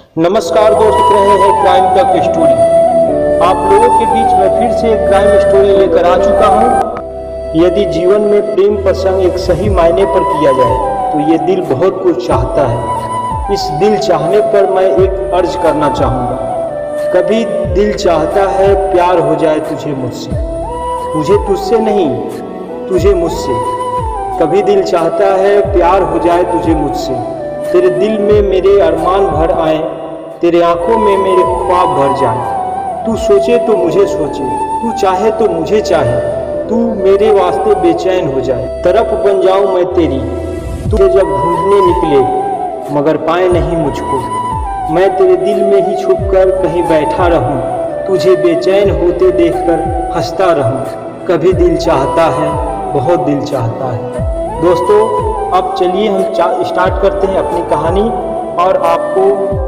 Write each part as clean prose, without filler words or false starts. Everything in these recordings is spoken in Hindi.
नमस्कार दोस्त, देख रहे हैं क्राइम तक स्टोरी। आप लोगों के बीच में फिर से एक क्राइम स्टोरी लेकर आ चुका हूं। यदि जीवन में प्रेम प्रसंग एक सही मायने पर किया जाए तो ये दिल बहुत कुछ चाहता है। इस दिल चाहने पर मैं एक अर्ज करना चाहूँगा। कभी दिल चाहता है प्यार हो जाए तुझे मुझसे, मुझे तुझसे नहीं तुझे मुझसे। कभी दिल चाहता है प्यार हो जाए तुझे मुझसे, तेरे दिल में मेरे अरमान भर आए, तेरे आंखों में मेरे ख्वाब भर जाए। तू सोचे तो मुझे सोचे, तू चाहे तो मुझे चाहे, तू मेरे वास्ते बेचैन हो जाए। तरफ बन जाऊं मैं तेरी, तुझे जब ढूंढने निकले मगर पाए नहीं मुझको। मैं तेरे दिल में ही छुपकर कहीं बैठा रहूं, तुझे बेचैन होते देखकर हंसता रहूं। कभी दिल चाहता है, बहुत दिल चाहता है। दोस्तों, अब चलिए हम स्टार्ट करते हैं अपनी कहानी और आपको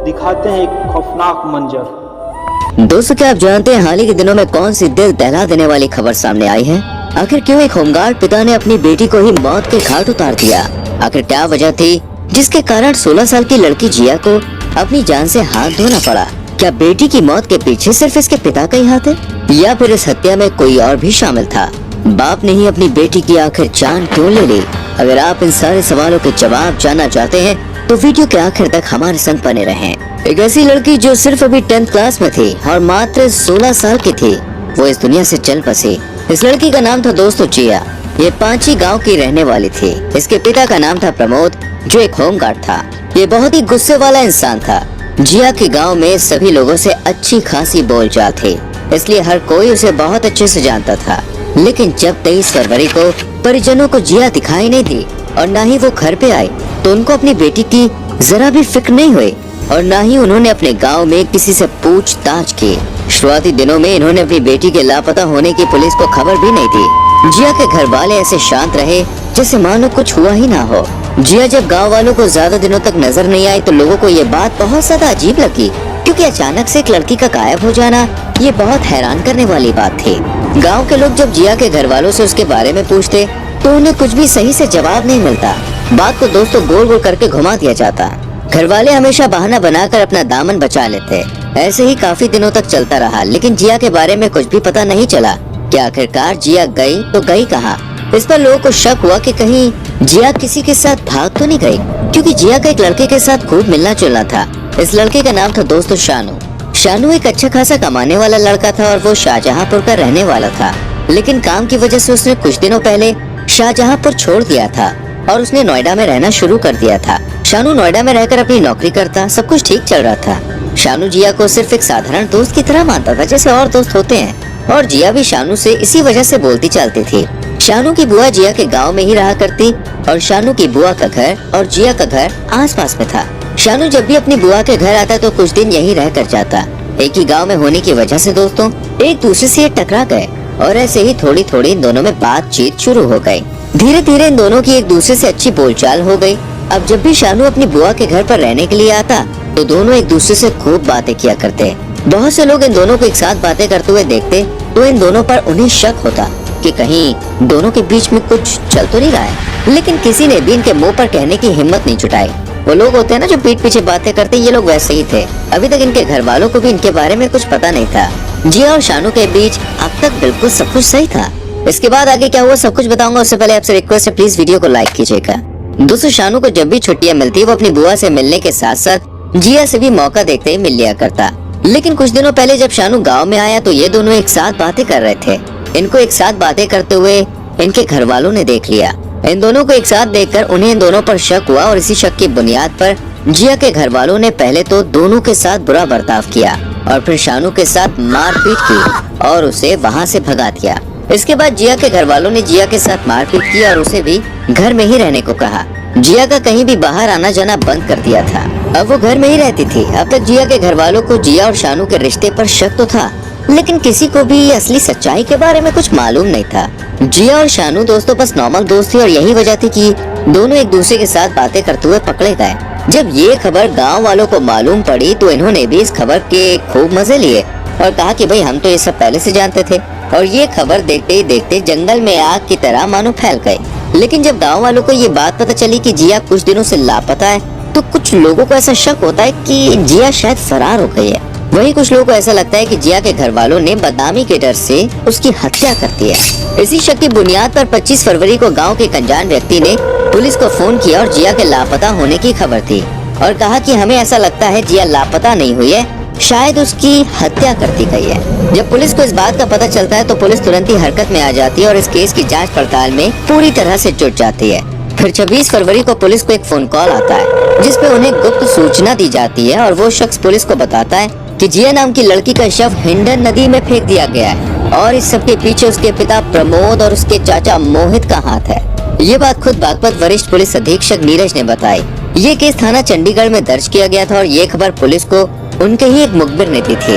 दिखाते हैं एक खौफनाक मंजर। दोस्तों, क्या आप जानते हैं हाल ही के दिनों में कौन सी दिल दहला देने वाली खबर सामने आई है? आखिर क्यों एक होमगार्ड पिता ने अपनी बेटी को ही मौत के घाट उतार दिया? आखिर क्या वजह थी जिसके कारण 16 साल की लड़की जिया को अपनी जान से हाथ धोना पड़ा? क्या बेटी की मौत के पीछे सिर्फ इसके पिता का ही हाथ है या फिर इस हत्या में कोई और भी शामिल था? बाप ने ही अपनी बेटी की आखिर जान क्यों ले ली? अगर आप इन सारे सवालों के जवाब जानना चाहते हैं तो वीडियो के आखिर तक हमारे संग बने रहें। एक ऐसी लड़की जो सिर्फ अभी 10th क्लास में थी और मात्र 16 साल की थी, वो इस दुनिया से चल बसी। इस लड़की का नाम था दोस्तों जिया। ये पांची गांव की रहने वाली थी। इसके पिता का नाम था प्रमोद, जो एक होमगार्ड था। ये बहुत ही गुस्से वाला इंसान था। जिया के गाँव में सभी लोगों से अच्छी खासी बोलचाल थी, इसलिए हर कोई उसे बहुत अच्छे से जानता था। लेकिन जब 23 फरवरी को परिजनों को जिया दिखाई नहीं दी और न ही वो घर पे आई, तो उनको अपनी बेटी की जरा भी फिक्र नहीं हुई और न ही उन्होंने अपने गांव में किसी से पूछताछ की। शुरुआती दिनों में इन्होंने अपनी बेटी के लापता होने की पुलिस को खबर भी नहीं दी। जिया के घर वाले ऐसे शांत रहे जैसे मानो कुछ हुआ ही ना हो। जिया जब गाँव वालों को ज्यादा दिनों तक नजर नहीं आई तो लोगों को ये बात बहुत ज्यादा अजीब लगी, क्योंकि अचानक से एक लड़की का गायब हो जाना ये बहुत हैरान करने वाली बात थी। गांव के लोग जब जिया के घर वालों से उसके बारे में पूछते तो उन्हें कुछ भी सही से जवाब नहीं मिलता। बात को दोस्तों गोल गोल करके घुमा दिया जाता। घर वाले हमेशा बहाना बनाकर अपना दामन बचा लेते। ऐसे ही काफी दिनों तक चलता रहा, लेकिन जिया के बारे में कुछ भी पता नहीं चला कि आखिरकार जिया गई तो गई कहाँ। इस पर लोगों को शक हुआ कि कहीं जिया किसी के साथ भाग तो नहीं गई, क्योंकि जिया का एक लड़के के साथ खूब मिलना जुलना था। इस लड़के का नाम था दोस्तों शानू। शानू एक अच्छा खासा कमाने वाला लड़का था और वो शाहजहांपुर का रहने वाला था। लेकिन काम की वजह से उसने कुछ दिनों पहले शाहजहांपुर छोड़ दिया था और उसने नोएडा में रहना शुरू कर दिया था। शानू नोएडा में रहकर अपनी नौकरी करता, सब कुछ ठीक चल रहा था। शानू जिया को सिर्फ एक साधारण दोस्त की तरह मानता था, जैसे और दोस्त होते हैं, और जिया भी शानू से इसी वजह से बोलती चालती थी। शानू की बुआ जिया के गाँव में ही रहा करती और शानू की बुआ का घर और जिया का घर आस पास में था। शानू जब भी अपनी बुआ के घर आता तो कुछ दिन यहीं रह कर जाता। एक ही गांव में होने की वजह से दोस्तों एक दूसरे से टकरा गए और ऐसे ही थोड़ी थोड़ी इन दोनों में बातचीत शुरू हो गई। धीरे धीरे इन दोनों की एक दूसरे से अच्छी बोलचाल हो गई। अब जब भी शानू अपनी बुआ के घर पर रहने के लिए आता तो दोनों एक दूसरे से खूब बातें किया करते। बहुत से लोग इन दोनों को एक साथ बातें करते हुए देखते तो इन दोनों पर उन्हें शक होता कि कहीं दोनों के बीच में कुछ चल तो नहीं रहा है, लेकिन किसी ने भी इनके मुँह पर कहने की हिम्मत नहीं जुटाई। वो लोग होते हैं ना जो पीठ पीछे बातें करते, ये लोग वैसे ही थे। अभी तक इनके घर वालों को भी इनके बारे में कुछ पता नहीं था। जिया और शानू के बीच अब तक बिल्कुल सब कुछ सही था। इसके बाद आगे क्या हुआ सब कुछ बताऊंगा, उससे पहले आपसे रिक्वेस्ट है प्लीज वीडियो को लाइक कीजिएगा। दोस्तों, शानू को जब भी छुट्टियां मिलती वो अपनी बुआ से मिलने के साथ साथ जिया से भी मौका देखते ही मिल लिया करता। लेकिन कुछ दिनों पहले जब शानू गाँव में आया तो ये दोनों एक साथ बातें कर रहे थे। इनको एक साथ बातें करते हुए इनके घर वालों ने देख लिया। इन दोनों को एक साथ देखकर उन्हें इन दोनों पर शक हुआ और इसी शक की बुनियाद पर जिया के घर वालों ने पहले तो दोनों के साथ बुरा बर्ताव किया और फिर शानू के साथ मारपीट की और उसे वहां से भगा दिया। इसके बाद जिया के घर वालों ने जिया के साथ मारपीट की और उसे भी घर में ही रहने को कहा। जिया का कहीं भी बाहर आना जाना बंद कर दिया था। अब वो घर में ही रहती थी। अब तक जिया के घर वालों को जिया और शानू के रिश्ते पर शक तो था, लेकिन किसी को भी असली सच्चाई के बारे में कुछ मालूम नहीं था। जिया और शानू दोस्तों बस नॉर्मल दोस्त थी और यही वजह थी कि दोनों एक दूसरे के साथ बातें करते हुए पकड़े गए। जब ये खबर गांव वालों को मालूम पड़ी तो इन्होंने भी इस खबर के खूब मजे लिए और कहा कि भाई हम तो ये सब पहले से जानते थे। और ये खबर देखते ही देखते जंगल में आग की तरह मानो फैल गई। लेकिन जब गांव वालों को ये बात पता चली कि जिया कुछ दिनों से लापता है तो कुछ लोगों को ऐसा शक होता है कि जिया शायद फरार हो गई है। वहीं कुछ लोगों को ऐसा लगता है कि जिया के घर वालों ने बदनामी के डर से उसकी हत्या कर दी है। इसी शक की बुनियाद पर 25 फरवरी को गांव के एक अनजान व्यक्ति ने पुलिस को फोन किया और जिया के लापता होने की खबर दी और कहा कि हमें ऐसा लगता है जिया लापता नहीं हुई है, शायद उसकी हत्या कर दी गई है। जब पुलिस को इस बात का पता चलता है तो पुलिस तुरंत ही हरकत में आ जाती है और इस केस की जांच पड़ताल में पूरी तरह से जुट जाती है। फिर 26 फरवरी को पुलिस को एक फोन कॉल आता है जिसपे उन्हें गुप्त सूचना दी जाती है और वो शख्स पुलिस को बताता है कि जिया नाम की लड़की का शव हिंडन नदी में फेंक दिया गया है और इस सब के पीछे उसके पिता प्रमोद और उसके चाचा मोहित का हाथ है। ये बात खुद बागपत वरिष्ठ पुलिस अधीक्षक नीरज ने बताई। ये केस थाना चंडीगढ़ में दर्ज किया गया था और ये खबर पुलिस को उनके ही एक मुखबिर ने दी थी।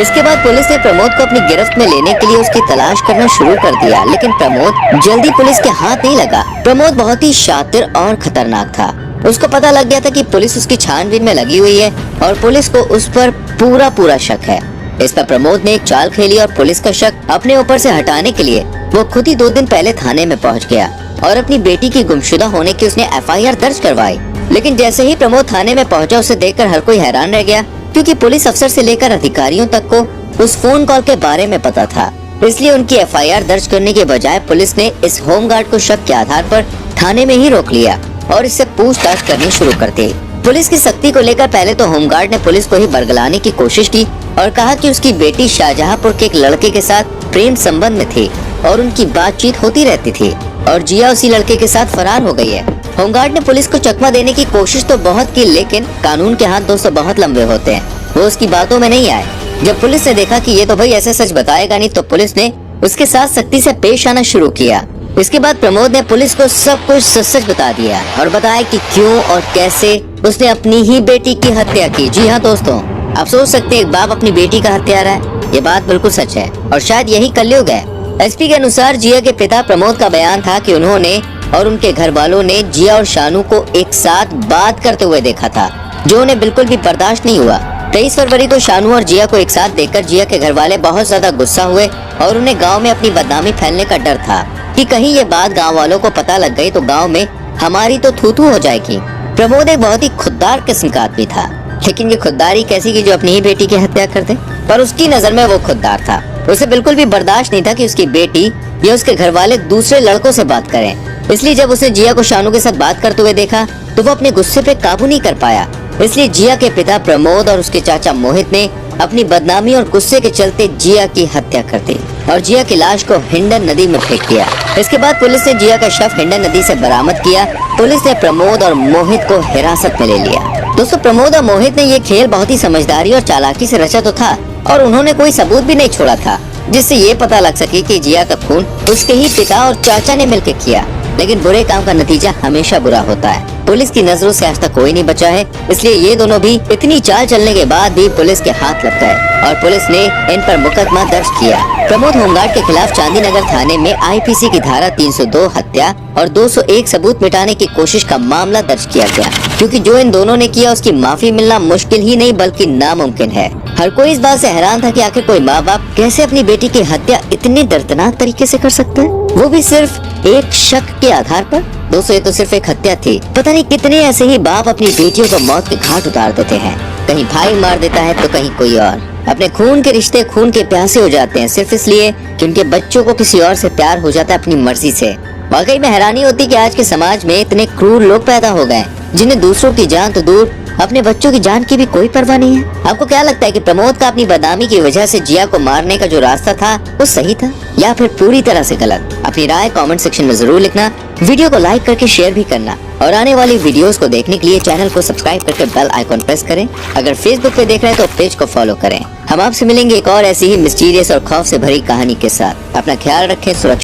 इसके बाद पुलिस ने प्रमोद को अपनी गिरफ्त में लेने के लिए उसकी तलाश करना शुरू कर दिया, लेकिन प्रमोद जल्दी पुलिस के हाथ नहीं लगा। प्रमोद बहुत ही शातिर और खतरनाक था। उसको पता लग गया था कि पुलिस उसकी छानबीन में लगी हुई है और पुलिस को उस पर पूरा शक है। इस पर प्रमोद ने एक चाल खेली और पुलिस का शक अपने ऊपर से हटाने के लिए वो खुद ही 2 दिन पहले थाने में पहुंच गया और अपनी बेटी की गुमशुदा होने की उसने FIR दर्ज करवाई। लेकिन जैसे ही प्रमोद थाने में पहुंचा उसे देखकर हर कोई हैरान रह गया, क्योंकि पुलिस अफसर से लेकर अधिकारियों तक को उस फोन कॉल के बारे में पता था। इसलिए उनकी FIR दर्ज करने के बजाय पुलिस ने इस होमगार्ड को शक के आधार पर थाने में ही रोक लिया और इससे पूछताछ करनी शुरू कर दी। पुलिस की सख्ती को लेकर पहले तो होमगार्ड ने पुलिस को ही बरगलाने की कोशिश की और कहा कि उसकी बेटी शाहजहांपुर के एक लड़के के साथ प्रेम संबंध में थी और उनकी बातचीत होती रहती थी और जिया उसी लड़के के साथ फरार हो गई है। होमगार्ड ने पुलिस को चकमा देने की कोशिश तो बहुत की, लेकिन कानून के हाथ दोस्तों बहुत लंबे होते हैं, वो उसकी बातों में नहीं आए। जब पुलिस ने देखा कि ये तो भाई ऐसे सच बताएगा नहीं, तो पुलिस ने उसके साथ सख्ती से पेश आना शुरू किया। इसके बाद प्रमोद ने पुलिस को सब कुछ सच बता दिया और बताया कि क्यों और कैसे उसने अपनी ही बेटी की हत्या की। जी हाँ दोस्तों, आप सोच सकते हैं एक बाप अपनी बेटी का हत्यारा है, ये बात बिल्कुल सच है और शायद यही कलयुग है। SP के अनुसार जिया के पिता प्रमोद का बयान था कि उन्होंने और उनके घर वालों ने जिया और शानू को एक साथ बात करते हुए देखा था, जो उन्हें बिल्कुल भी बर्दाश्त नहीं हुआ। 23 फरवरी को शानू और जिया को एक साथ देखकर जिया के घर वाले बहुत ज्यादा गुस्सा हुए और उन्हें गांव में अपनी बदनामी फैलने का डर था कि कहीं ये बात गांव वालों को पता लग गई तो गांव में हमारी तो थू-थू हो जाएगी। प्रमोद एक बहुत ही खुददार किस्म का आदमी था, लेकिन ये खुददारी कैसी की जो अपनी ही बेटी की हत्या कर दे, पर उसकी नजर में वो खुददार था। उसे बिल्कुल भी बर्दाश्त नहीं था कि उसकी बेटी या उसके घर वाले दूसरे लड़कों से बात करें। इसलिए जब उसने जिया को शानू के साथ बात करते हुए देखा तो वो अपने गुस्से पे काबू नहीं कर पाया। इसलिए जिया के पिता प्रमोद और उसके चाचा मोहित ने अपनी बदनामी और गुस्से के चलते जिया की हत्या कर दी और जिया की लाश को हिंडन नदी में फेंक दिया। इसके बाद पुलिस ने जिया का शव हिंडन नदी से बरामद किया। पुलिस ने प्रमोद और मोहित को हिरासत में ले लिया। दोस्तों, प्रमोद और मोहित ने ये खेल बहुत ही समझदारी और चालाकी से रचा तो था और उन्होंने कोई सबूत भी नहीं छोड़ा था जिससे ये पता लग सके कि जिया का खून उसके ही पिता और चाचा ने मिलकर किया। लेकिन बुरे काम का नतीजा हमेशा बुरा होता है। पुलिस की नजरों से आज तक कोई नहीं बचा है, इसलिए ये दोनों भी इतनी चाल चलने के बाद भी पुलिस के हाथ लग गए और पुलिस ने इन पर मुकदमा दर्ज किया। प्रमोद होमगार्ड के खिलाफ चांदी नगर थाने में IPC की धारा 302 हत्या और 201 सबूत मिटाने की कोशिश का मामला दर्ज किया गया, क्योंकि जो इन दोनों ने किया उसकी माफी मिलना मुश्किल ही नहीं बल्कि नामुमकिन है। हर कोई इस बात से हैरान था कि आखिर कोई माँ बाप कैसे अपनी बेटी की हत्या इतनी दर्दनाक तरीके से कर सकते हैं, वो भी सिर्फ एक शक के आधार पर। दोस्तों, ये तो सिर्फ एक हत्या थी। पता नहीं कितने ऐसे ही बाप अपनी बेटियों को मौत के घाट उतार देते हैं। कहीं भाई मार देता है तो कहीं कोई और। अपने खून के रिश्ते खून के प्यासे हो जाते हैं सिर्फ इसलिए कि उनके बच्चों को किसी और से प्यार हो जाता है अपनी मर्जी से। वाकई में हैरानी होती कि आज के समाज में इतने क्रूर लोग पैदा हो गए जिन्हें दूसरों की जान तो दूर अपने बच्चों की जान की भी कोई परवाह नहीं है। आपको क्या लगता है कि प्रमोद का अपनी बदनामी की वजह से जिया को मारने का जो रास्ता था वो सही था या फिर पूरी तरह से गलत? अपनी राय कमेंट सेक्शन में जरूर लिखना, वीडियो को लाइक करके शेयर भी करना और आने वाली वीडियोस को देखने के लिए चैनल को सब्सक्राइब करके बेल आइकॉन प्रेस करें। अगर फेसबुक पे देख रहे हैं तो पेज को फॉलो करें। हम आपसे मिलेंगे एक और ऐसी ही मिस्टीरियस और खौफ से भरी कहानी के साथ। अपना ख्याल रखें, सुरक्षित